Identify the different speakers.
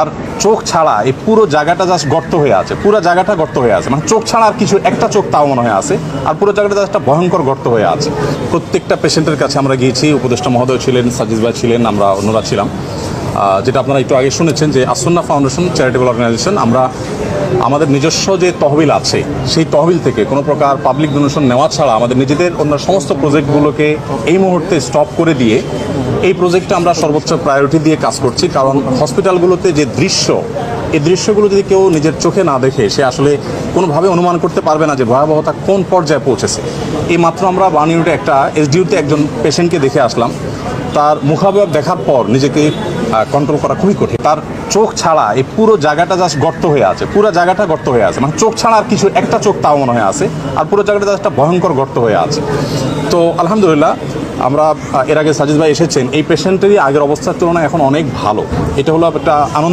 Speaker 1: আর চোখ ছাড়া এই পুরো জায়গাটা জাস্ট গর্ত হয়ে আছে, পুরো জায়গাটা গর্ত হয়ে আছে, মানে চোখ ছাড়া আর কিছু একটা চোখ তাও মনে হয় আছে, আর পুরো জায়গাটা জাস্ট একটা ভয়ঙ্কর গর্ত হয়ে আছে। প্রত্যেকটা পেশেন্টের কাছে আমরা গিয়েছি, উপদেষ্টা মহোদয় ছিলেন, সাজিদ ভাই ছিলেন, আমরা অন্যরা ছিলাম। যেটা আপনারা একটু আগে শুনেছেন যে আসন্না ফাউন্ডেশন চ্যারিটেবল অর্গানাইজেশন, আমরা আমাদের নিজস্ব যে তহবিল আছে সেই তহবিল থেকে কোনো প্রকার পাবলিক ডোনেশন নেওয়া ছাড়া আমাদের নিজেদের অন্য সমস্ত প্রজেক্টগুলোকে এই মুহূর্তে স্টপ করে দিয়ে এই প্রজেক্টটা আমরা সর্বোচ্চ প্রায়োরিটি দিয়ে কাজ করছি। কারণ হসপিটালগুলোতে যে দৃশ্য, এই দৃশ্যগুলো যদি কেউ নিজের চোখে না দেখে সে আসলে কোনোভাবে অনুমান করতে পারবে না যে ভয়াবহতা কোন পর্যায়ে পৌঁছেছে। এই মাত্র আমরা 1 ইউনিটে একটা এসডিউতে একজন পেশেন্টকে দেখে আসলাম, তার মুখাবয়ব দেখার পর নিজেকে কন্ট্রোল করা খুবই কঠিন। তার চোখ ছাড়া এই পুরো জায়গাটা জাস্ট গর্ত হয়ে আছে, পুরো জায়গাটা গর্ত হয়ে আছে, মানে চোখ ছাড়া আর কিছু একটা চোখ তাও মনে হয় আছে, আর পুরো জায়গাটা জাস্ট একটা ভয়ঙ্কর গর্ত হয়ে আছে। তো আলহামদুলিল্লাহ আমরা এর আগে সাজিদ ভাই এসেছেন, এই পেশেন্টেরই আগের অবস্থার তুলনায় এখন অনেক ভালো। এটা হলো একটা আনন্দের